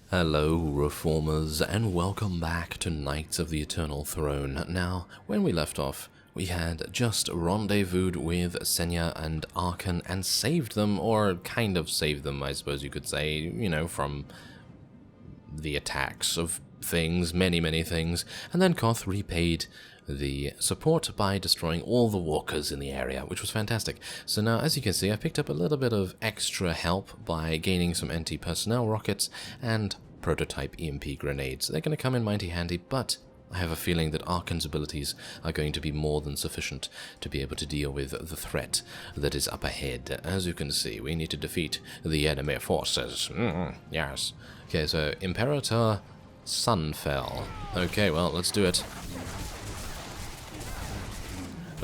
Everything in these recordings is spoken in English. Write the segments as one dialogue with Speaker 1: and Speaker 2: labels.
Speaker 1: Hello, Reformers, and welcome back to Knights of the Eternal Throne. Now, when we left off, we had just rendezvoused with Senya and Arkan and saved them, or kind of saved them, I suppose you could say, you know, from the attacks of things, many things, and then Koth repaid the support by destroying all the walkers in the area, which was fantastic. So now, as you can see, I picked up a little bit of extra help by gaining some anti-personnel rockets and prototype EMP grenades. They're going to come in mighty handy, but I have a feeling that Arkan's abilities are going to be more than sufficient to be able to deal with the threat that is up ahead. As you can see, we need to defeat the enemy forces. Yes. Okay, so Imperator Sunfell. Okay, well, let's do it.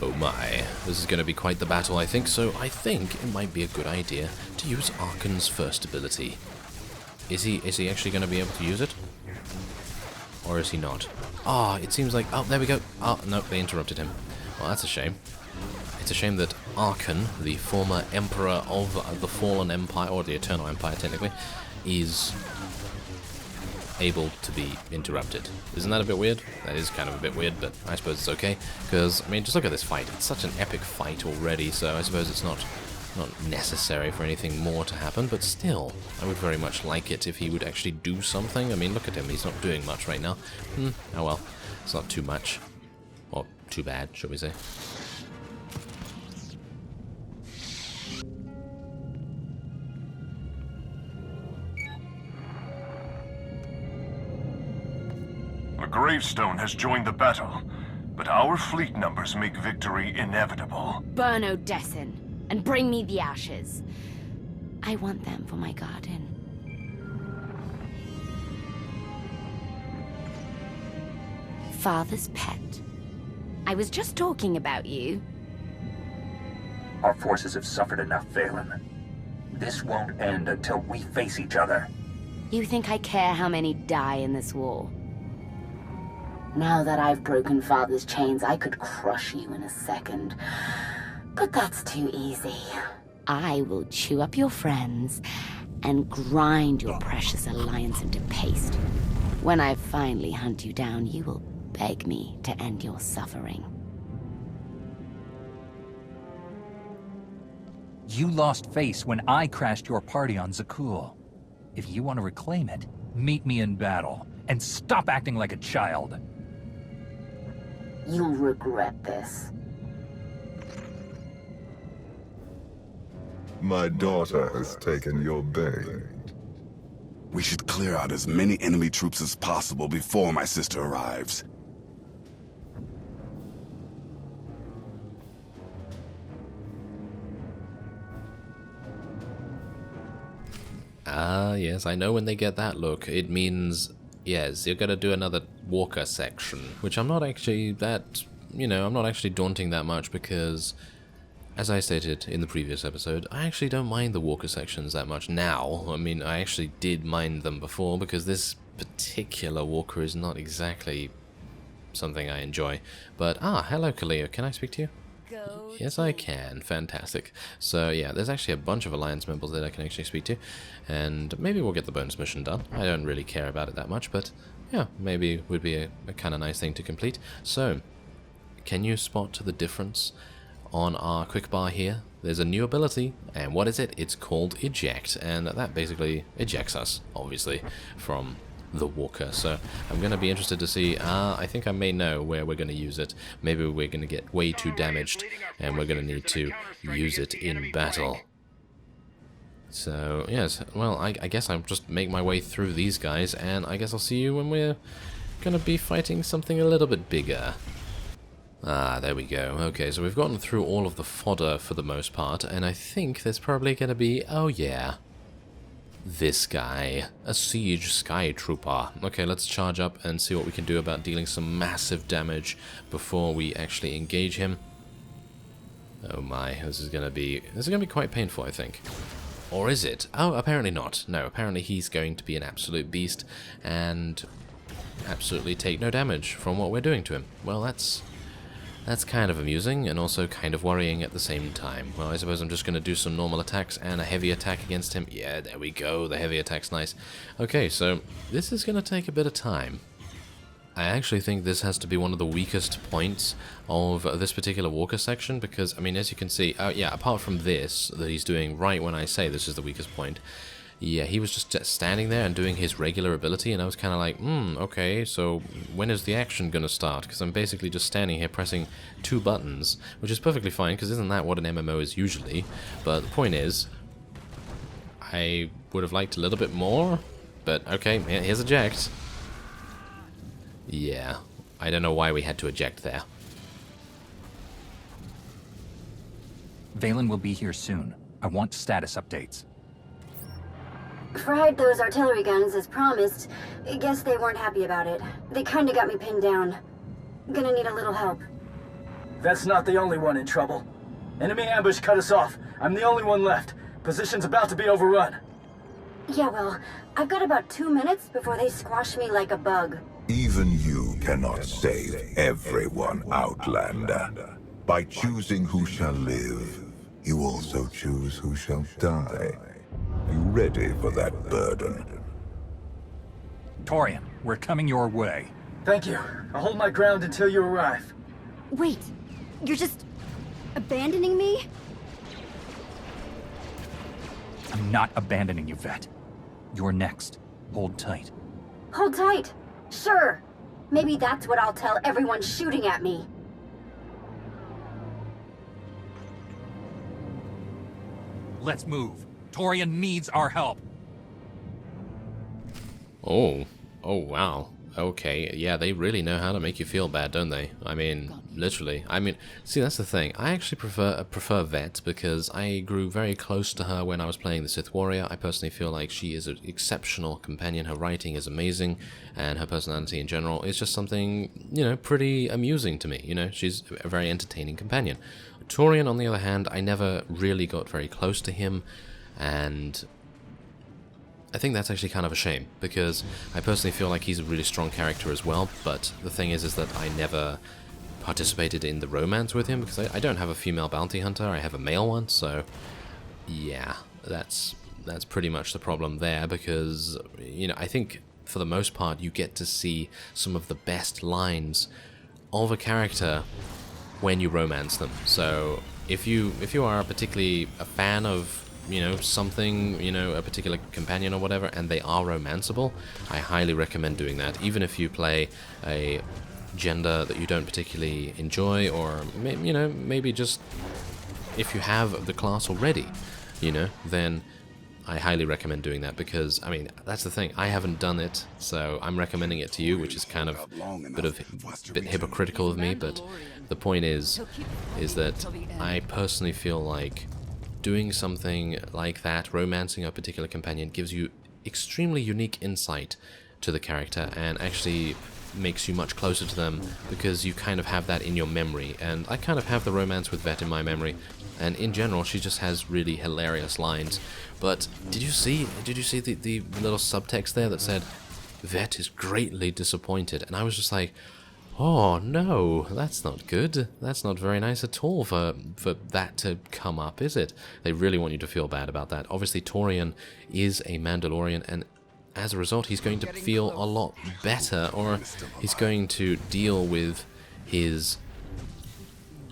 Speaker 1: Oh my, this is going to be quite the battle, I think, so I think it might be a good idea to use Arkan's first ability. Is he actually going to be able to use it? Or is he not? Ah, it seems like... Oh, there we go. Oh, no, they interrupted him. Well, that's a shame. It's a shame that Arkan, the former Emperor of the Fallen Empire, or the Eternal Empire, technically, is able to be interrupted. Isn't that a bit weird? That is kind of a bit weird, but I suppose it's okay, because, I mean, just look at this fight. It's such an epic fight already, so I suppose it's not necessary for anything more to happen, but still, I would very much like it if he would actually do something. I mean, look at him, he's not doing much right now. Oh well, it's not too much. Or too bad, shall we say.
Speaker 2: A gravestone has joined the battle, but our fleet numbers make victory inevitable.
Speaker 3: Burn Odessen, and bring me the ashes. I want them for my garden. Father's pet. I was just talking about you.
Speaker 4: Our forces have suffered enough, Vaylin. This won't end until we face each other.
Speaker 3: You think I care how many die in this war? Now that I've broken Father's chains, I could crush you in a second. But that's too easy. I will chew up your friends and grind your precious alliance into paste. When I finally hunt you down, you will beg me to end your suffering.
Speaker 5: You lost face when I crashed your party on Zakul. If you want to reclaim it, meet me in battle, and stop acting like a child.
Speaker 3: You'll regret this.
Speaker 6: My daughter has taken your bait.
Speaker 7: We should clear out as many enemy troops as possible before my sister arrives.
Speaker 1: Ah, yes, I know when they get that look, it means, yes, you're gonna do another walker section, which I'm not actually that, I'm not actually daunting that much because, as I stated in the previous episode, I actually don't mind the walker sections that much now. I mean, I actually did mind them before because this particular walker is not exactly something I enjoy. But, hello Kalia, can I speak to you? Yes, I can. Fantastic. So, yeah, there's actually a bunch of Alliance members that I can actually speak to, and maybe we'll get the bonus mission done. I don't really care about it that much, but, yeah, maybe it would be a kind of nice thing to complete. So, can you spot the difference on our quick bar here? There's a new ability, and what is it? It's called Eject, and that basically ejects us, obviously, from the walker. So I'm going to be interested to see, I think I may know where we're going to use it. Maybe we're going to get way too damaged, and we're going to need to use it in battle. So, yes, well, I guess I'll just make my way through these guys, and I guess I'll see you when we're going to be fighting something a little bit bigger. Ah, there we go. Okay, so we've gotten through all of the fodder for the most part, and I think there's probably going to be, oh yeah, this guy, a siege sky trooper. Okay, let's charge up and see what we can do about dealing some massive damage before we actually engage him. Oh my, this is gonna be quite painful, I think. Or is it? Oh, apparently not. No, apparently he's going to be an absolute beast and absolutely take no damage from what we're doing to him. Well, that's That's kind of amusing, and also kind of worrying at the same time. Well, I suppose I'm just going to do some normal attacks and a heavy attack against him. Yeah, there we go, the heavy attack's nice. Okay, so this is going to take a bit of time. I actually think this has to be one of the weakest points of this particular walker section, because, I mean, as you can see, yeah, apart from this, that he's doing right when I say this is the weakest point, yeah, he was just standing there and doing his regular ability, and I was kind of like, okay, so when is the action going to start? Because I'm basically just standing here pressing 2 buttons, which is perfectly fine, because isn't that what an MMO is usually? But the point is, I would have liked a little bit more, but okay, here's eject. Yeah, I don't know why we had to eject there.
Speaker 5: Vaylin will be here soon. I want status updates.
Speaker 8: Fried those artillery guns as promised. I guess they weren't happy about it. They kinda got me pinned down. Gonna need a little help.
Speaker 9: That's not the only one in trouble. Enemy ambush cut us off. I'm the only one left. Position's about to be overrun.
Speaker 8: Yeah, well, I've got about 2 minutes before they squash me like a bug.
Speaker 6: Even you cannot save everyone, Outlander. By choosing who shall live, you also choose who shall die. You ready for that burden?
Speaker 5: Torian, we're coming your way.
Speaker 9: Thank you. I'll hold my ground until you arrive.
Speaker 8: Wait, you're just abandoning me?
Speaker 5: I'm not abandoning you, Vet. You're next. Hold tight.
Speaker 8: Hold tight. Sure. Maybe that's what I'll tell everyone shooting at me.
Speaker 5: Let's move. Torian needs our help.
Speaker 1: Oh wow. Okay, yeah, they really know how to make you feel bad, don't they? I mean, literally. I mean, see, that's the thing. I actually prefer Vet because I grew very close to her when I was playing the Sith Warrior. I personally feel like she is an exceptional companion. Her writing is amazing, and her personality in general is just something, you know, pretty amusing to me. You know, she's a very entertaining companion. Torian, on the other hand, I never really got very close to him, and I think that's actually kind of a shame, because I personally feel like he's a really strong character as well, but the thing is that I never participated in the romance with him, because I don't have a female bounty hunter, I have a male one, so yeah, that's pretty much the problem there, because, you know, I think for the most part you get to see some of the best lines of a character when you romance them. So if you are particularly a fan of, you know, something, you know, a particular companion or whatever, and they are romanceable, I highly recommend doing that, even if you play a gender that you don't particularly enjoy, or, you know, maybe just if you have the class already, you know, then I highly recommend doing that, because, I mean, that's the thing, I haven't done it, so I'm recommending it to you, which is kind of a bit hypocritical of me, but the point is that I personally feel like doing something like that, romancing a particular companion, gives you extremely unique insight to the character and actually makes you much closer to them, because you kind of have that in your memory. And I kind of have the romance with Vet in my memory, and in general she just has really hilarious lines. But did you see the little subtext there that said Vet is greatly disappointed? And I was just like, oh no, that's not good. That's not very nice at all for that to come up, is it? They really want you to feel bad about that. Obviously, Torian is a Mandalorian, and as a result, he's going to feel a lot better, or he's going to deal with his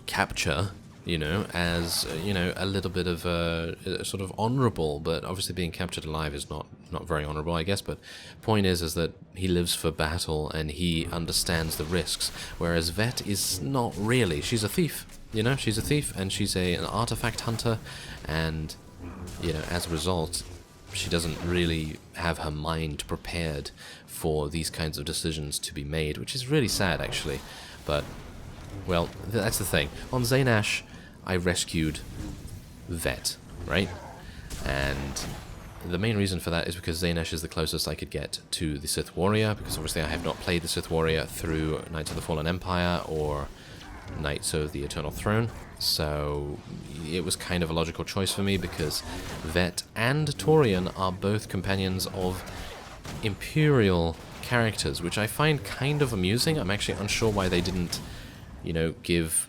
Speaker 1: capture, you know, as, you know, a little bit of a sort of honorable, but obviously being captured alive is not very honorable, I guess, but point is that he lives for battle and he understands the risks, whereas Vet is not really. She's a thief, you know, she's a thief, and she's an artifact hunter, and, you know, as a result, she doesn't really have her mind prepared for these kinds of decisions to be made, which is really sad, actually. But, well, that's the thing. On Zainash, I rescued Vet, right? And the main reason for that is because Zainash is the closest I could get to the Sith Warrior, because obviously I have not played the Sith Warrior through Knights of the Fallen Empire or Knights of the Eternal Throne, so it was kind of a logical choice for me, because Vet and Torian are both companions of Imperial characters, which I find kind of amusing. I'm actually unsure why they didn't you know, give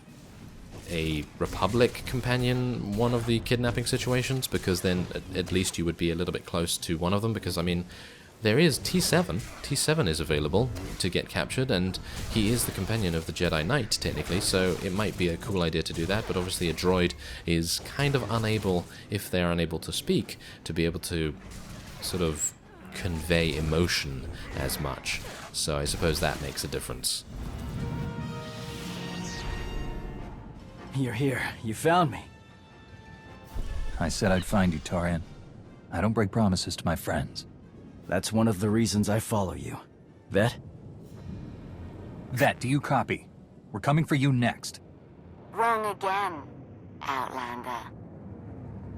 Speaker 1: a Republic companion one of the kidnapping situations, because then at least you would be a little bit close to one of them, because, I mean, there is T7. T7 is available to get captured, and he is the companion of the Jedi Knight, technically, so it might be a cool idea to do that, but obviously a droid is kind of unable, if they're unable to speak, to be able to sort of convey emotion as much. So I suppose that makes a difference.
Speaker 9: You're here. You found me.
Speaker 5: I said I'd find you, Tarian. I don't break promises to my friends.
Speaker 9: That's one of the reasons I follow you. Vet?
Speaker 5: Vet, do you copy? We're coming for you next.
Speaker 3: Wrong again, Outlander.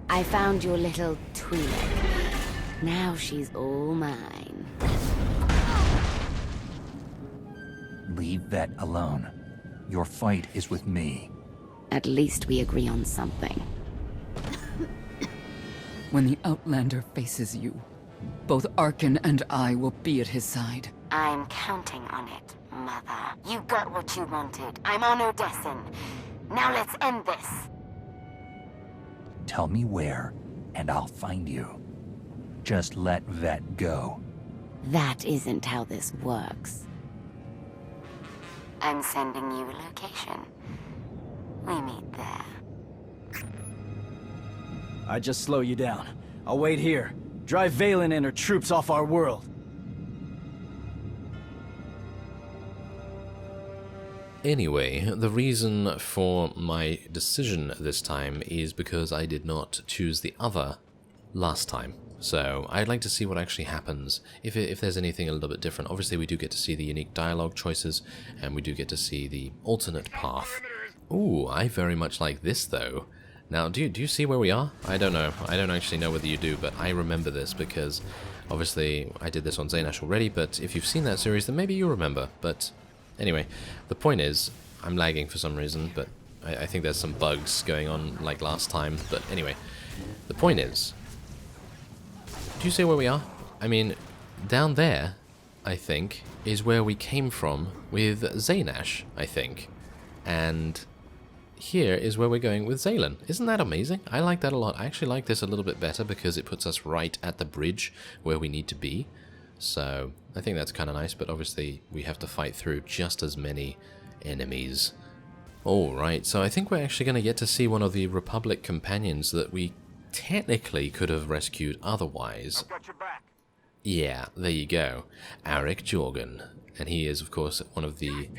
Speaker 3: I found your little Twi'lek. Now she's all mine.
Speaker 5: Leave Vet alone. Your fight is with me.
Speaker 3: At least we agree on something.
Speaker 10: When the Outlander faces you, both Arkin and I will be at his side.
Speaker 3: I'm counting on it, Mother. You got what you wanted. I'm on Odessen. Now let's end this.
Speaker 5: Tell me where, and I'll find you. Just let Vet go.
Speaker 3: That isn't how this works. I'm sending you a location. We meet there.
Speaker 9: I'd just slow you down. I'll wait here. Drive Vaylin and her troops off our world.
Speaker 1: Anyway, the reason for my decision this time is because I did not choose the other last time. So I'd like to see what actually happens, if there's anything a little bit different. Obviously we do get to see the unique dialogue choices, and we do get to see the alternate path. Ooh, I very much like this though. Now, do you see where we are? I don't know. I don't actually know whether you do, but I remember this because obviously I did this on Zaynash already, but if you've seen that series, then maybe you remember. But anyway, the point is, I'm lagging for some reason, but I think there's some bugs going on like last time. But anyway, the point is, do you see where we are? I mean, down there, I think, is where we came from with Zaynash, I think. And here is where we're going with Vaylin. Isn't that amazing? I like that a lot. I actually like this a little bit better because it puts us right at the bridge where we need to be. So I think that's kind of nice, but obviously we have to fight through just as many enemies. Alright, so I think we're actually going to get to see one of the Republic companions that we technically could have rescued otherwise.
Speaker 2: Got your back.
Speaker 1: Yeah, there you go. Arik Jorgen. And he is, of course, one of the...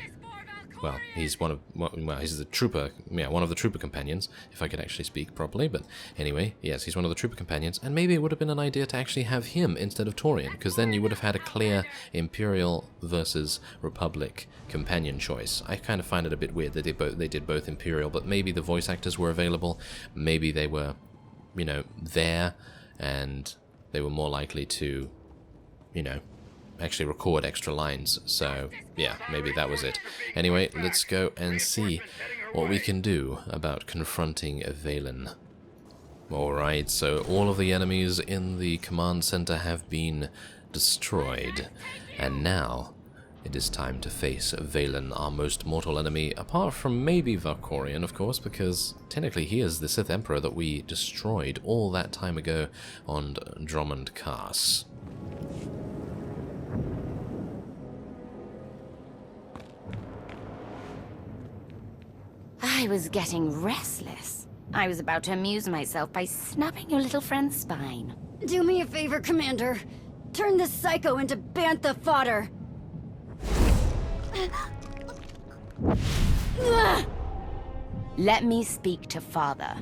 Speaker 1: Well, he's one of... Well, he's the trooper... Yeah, one of the trooper companions, if I could actually speak properly. But anyway, yes, he's one of the trooper companions. And maybe it would have been an idea to actually have him instead of Torian, because then you would have had a clear Imperial versus Republic companion choice. I kind of find it a bit weird that they did both Imperial, but maybe the voice actors were available. Maybe they were, you know, there, and they were more likely to, you know, actually record extra lines. So yeah, maybe that was it. Anyway, let's go and see what we can do about confronting Vaylin. Alright, so all of the enemies in the command center have been destroyed, and now it is time to face Vaylin, our most mortal enemy, apart from maybe Valkorion, of course, because technically he is the Sith Emperor that we destroyed all that time ago on Drummond Cass.
Speaker 3: I was getting restless. I was about to amuse myself by snapping your little friend's spine.
Speaker 8: Do me a favor, Commander. Turn this psycho into bantha fodder.
Speaker 3: Let me speak to Father.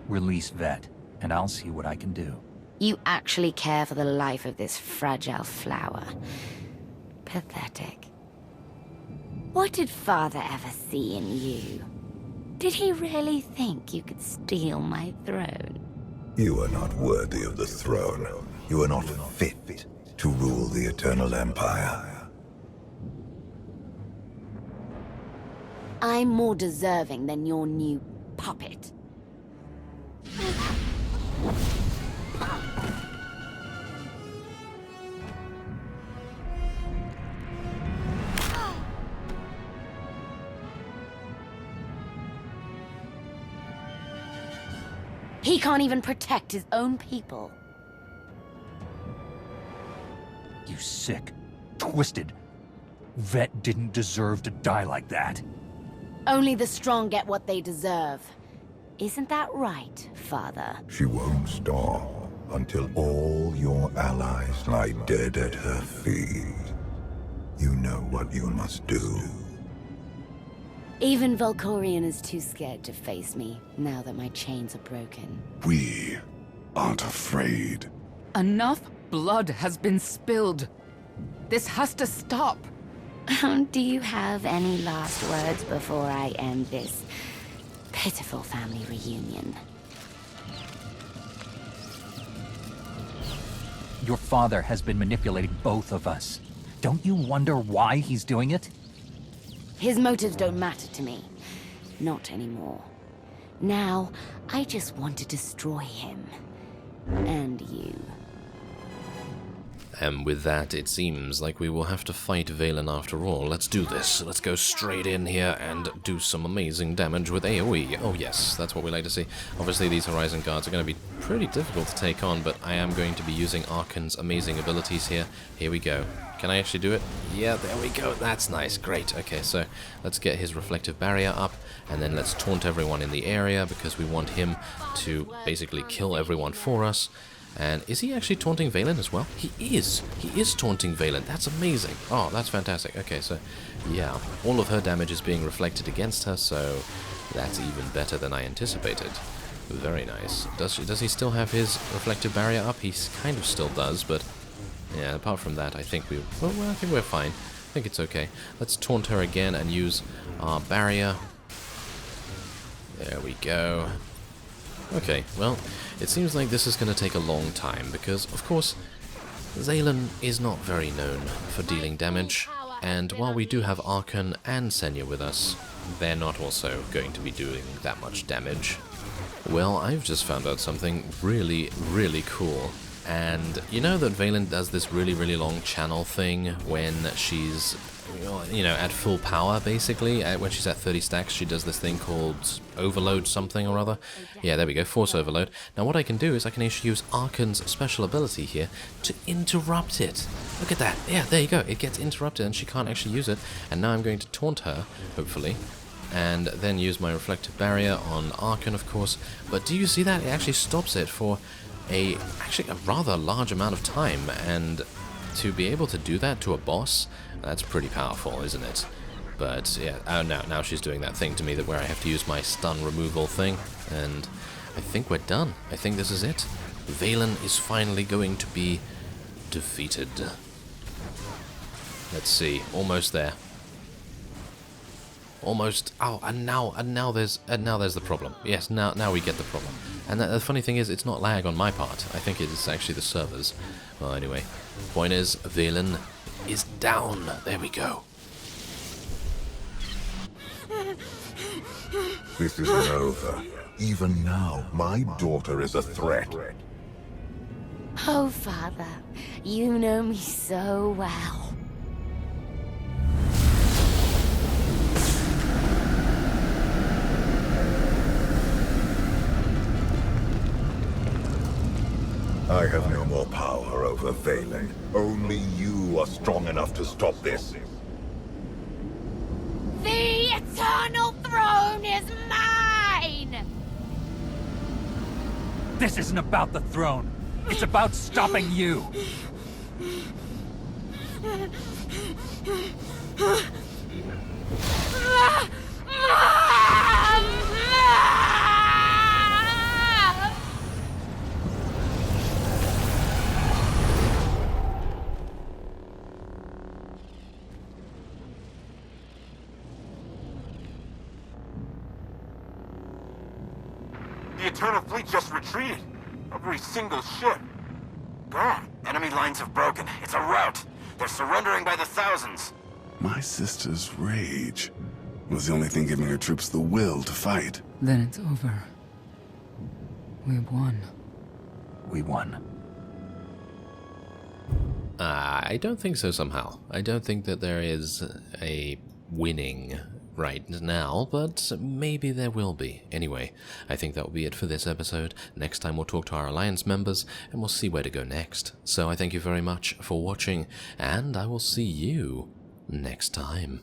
Speaker 5: Release Vet, and I'll see what I can do.
Speaker 3: You actually care for the life of this fragile flower. Pathetic. What did Father ever see in you? Did he really think you could steal my throne?
Speaker 6: You are not worthy of the throne. You are not fit to rule the Eternal Empire.
Speaker 3: I'm more deserving than your new puppet. He can't even protect his own people.
Speaker 5: You sick, twisted. Vet didn't deserve to die like that.
Speaker 3: Only the strong get what they deserve. Isn't that right, Father?
Speaker 6: She won't stop until all your allies lie dead at her feet. You know what you must do.
Speaker 3: Even Valkorion is too scared to face me, now that my chains are broken.
Speaker 7: We aren't afraid.
Speaker 10: Enough blood has been spilled. This has to stop.
Speaker 3: Do you have any last words before I end this pitiful family reunion?
Speaker 5: Your father has been manipulating both of us. Don't you wonder why he's doing it?
Speaker 3: His motives don't matter to me. Not anymore. Now, I just want to destroy him. And you.
Speaker 1: And with that, it seems like we will have to fight Vaylin after all. Let's do this. Let's go straight in here and do some amazing damage with AoE. Oh yes, that's what we like to see. Obviously these Horizon Guards are going to be pretty difficult to take on, but I am going to be using Arkan's amazing abilities here. Here we go. Can I actually do it? Yeah, there we go. That's nice. Great. Okay, so let's get his reflective barrier up, and then let's taunt everyone in the area, because we want him to basically kill everyone for us. And is he actually taunting Vaylin as well? He is! He is taunting Vaylin. That's amazing. Oh, that's fantastic. Okay, so, yeah. All of her damage is being reflected against her, so that's even better than I anticipated. Very nice. Does he still have his reflective barrier up? He kind of still does, but yeah, apart from that, I think I think we're fine. I think it's okay. Let's taunt her again and use our barrier. There we go. Okay, well, it seems like this is going to take a long time, because, of course, Vaylin is not very known for dealing damage, and while we do have Arkan and Senya with us, they're not also going to be doing that much damage. Well, I've just found out something really, really cool. And you know that Vaylin does this really, really long channel thing when she's, you know, at full power, basically. When she's at 30 stacks, she does this thing called Overload something or other. Yeah, there we go, Force Overload. Now what I can do is I can actually use Arkan's special ability here to interrupt it. Look at that. Yeah, there you go. It gets interrupted and she can't actually use it. And now I'm going to taunt her, hopefully, and then use my reflective barrier on Arkan, of course. But do you see that? It actually stops it for actually a rather large amount of time, and to be able to do that to a boss, that's pretty powerful, isn't it? But yeah, oh, now she's doing that thing to me where I have to use my stun removal thing, and I think we're done. I think this is it. Vaylin is finally going to be defeated. Let's see, almost there. Almost. Oh, and now there's the problem. Yes, now we get the problem. And the funny thing is, it's not lag on my part. I think it is actually the servers. Well, anyway, point is, Vaylin is down. There we go.
Speaker 6: This isn't over. Even now, my daughter is a threat.
Speaker 3: Oh, Father, you know me so well.
Speaker 6: I have no more power over Vaylin. Only you are strong enough to stop this.
Speaker 3: The Eternal Throne is mine!
Speaker 5: This isn't about the throne. It's about stopping you.
Speaker 11: The Eternal Fleet just retreated. Every single ship. Gone. Enemy lines have broken. It's a rout. They're surrendering by the thousands.
Speaker 7: My sister's rage was the only thing giving her troops the will to fight.
Speaker 10: Then it's over. We won.
Speaker 5: We won.
Speaker 1: I don't think so somehow. I don't think that there is a winning right now, but maybe there will be. Anyway, I think that will be it for this episode. Next time we'll talk to our Alliance members, and we'll see where to go next. So I thank you very much for watching, and I will see you next time.